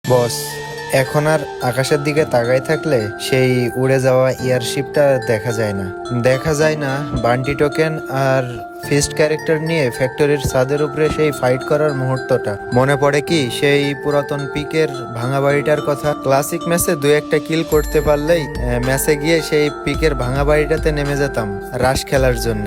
বস, এখন আর আকাশের দিকে তাকাই থাকলে সেই উড়ে যাওয়া এয়ারশিপটা দেখা যায় না বান্টি টোকেন আর ফিস্ট ক্যারেক্টার নিয়ে ফ্যাক্টরির ছাদের উপরে সেই ফাইট করার মুহূর্তটা মনে পড়ে কি সেই পুরাতন পিকের ভাঙা বাড়িটার কথা। ক্লাসিক ম্যাচে দু একটা কিল করতে পারলেই ম্যাচে গিয়ে সেই পিকের ভাঙা বাড়িটাতে নেমে যেতাম রাশ খেলার জন্য।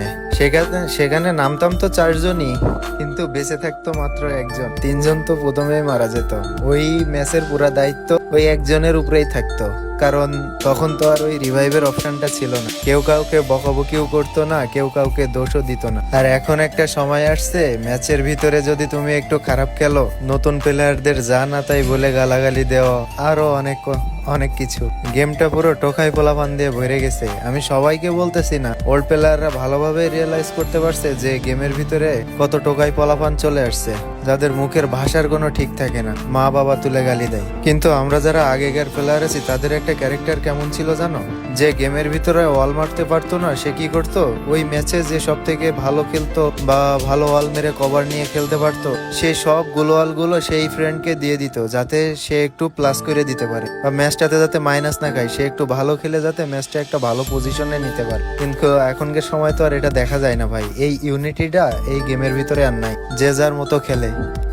সেখানে নামতাম তো চারজনই, কিন্তু বেঁচে থাকতো মাত্র একজন, তিনজন তো প্রথমেই মারা যেত। ওই ম্যাচের পুরা দায়িত্ব ওই একজনের উপরেই থাকতো, কারণ তখন তো আর ওই রিভাইভের অপশনটা ছিল না। কেউ কাউকে বকাবকিও করতো না, কেউ কাউকে দোষও দিত না। আর এখন একটা সময় আসছে, ম্যাচের ভিতরে যদি তুমি একটু খারাপ খেলো, নতুন প্লেয়ারদের যা না তাই বলে গালাগালি দেওয়া, আরো অনেক কিছু। গেমটা পুরো টোকাই পোলাপান দিয়ে ভরে গেছে। আমি সবাইকে বলতেছি না, ওল্ড প্লেয়াররা ভালোভাবে রিয়েলাইজ করতে পারছে যে গেমের ভিতরে কত টোকাই পোলাপান চলে আসছে, যাদের মুখের ভাষার কোনো ঠিক থাকে না, মা বাবা তুলে গালি দেয়। কিন্তু আমরা যারা আগেকার প্লেয়ার আছি তাদের একটা ক্যারেক্টার কেমন ছিল জানো? যে গেমের ভিতরে ওয়াল মারতে পারতো না, সে কি করতো, ওই ম্যাচে যে সব থেকে ভালো খেলতো বা ভালো ওয়াল মেরে কভার নিয়ে খেলতে পারতো, সেই সব ওয়াল গুলো সেই ফ্রেন্ডকে দিয়ে দিত, যাতে সে একটু প্লাস করে দিতে পারে বা ম্যাচটাতে যাতে মাইনাস না খায়। সে একটু ভালো খেলে যাতে ম্যাচটা একটা ভালো পজিশনে নিতে পারে। কিন্তু এখনকার সময় তো আর এটা দেখা যায় না ভাই। এই ইউনিটিটা এই গেমের ভিতরে আর নাই। যে যার মতো খেলে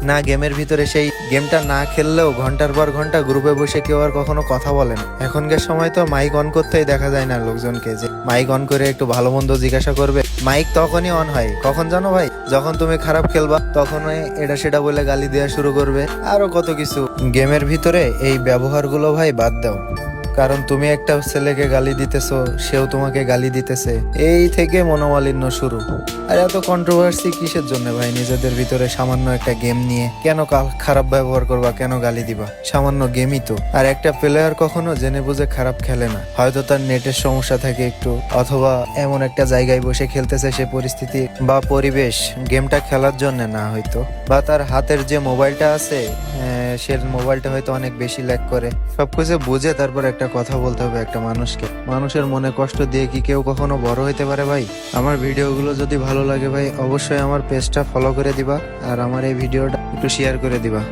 না, গেমের ভিতরে সেই গেমটা না খেললেও ঘন্টার পর ঘন্টা গ্রুপে বসে কেউ আর কখনো কথা বলে না। এখনকার সময় তো মাইক অন করতেই দেখা যায় না লোকজনকে, যে মাইক অন করে একটু ভালো মন্দ জিজ্ঞাসা করবে। মাইক তখনই অন হয় কখন জানো ভাই? যখন তুমি খারাপ খেলবা, তখন এটা সেটা বলে গালি দেওয়া শুরু করবে, আরো কত কিছু। গেমের ভিতরে এই ব্যবহারগুলো ভাই বাদ দাও, কারণ তুমি একটা ছেলেকে গালি দিতেছো, সেও তোমাকে গালি দিতেছে, এই থেকে মনোমালিন্য শুরু। আর এত কন্ট্রোভার্সি কিসের জন্য ভাই? নিজেদের ভিতরে সামান্য একটা গেম নিয়ে কেন খারাপ ব্যবহার করবা, কেন গালি দিবা? সামান্য গেমই তো। আর একটা প্লেয়ার কখনো জেনে বুঝে খারাপ খেলে না। হয়তো তার নেটের সমস্যা থাকে একটু, অথবা এমন একটা জায়গায় বসে খেলতেছে সে পরিস্থিতি বা পরিবেশ গেমটা খেলার জন্য না, হয়তো বা তার হাতের যে মোবাইলটা আছে সে মোবাইলটা হয়তো অনেক বেশি ল্যাগ করে। সবকিছু বুঝে তারপর একটা কথা বলতে হবে একটা মানুষকে। মানুষের মনে কষ্ট দিয়ে কি কেউ কখনো বড় হইতে পারে ভাই? আমার ভিডিওগুলো যদি ভালো লাগে ভাই, অবশ্যই আমার পেজটা ফলো করে দিবা আর আমার এই ভিডিওটা একটু শেয়ার করে দিবা।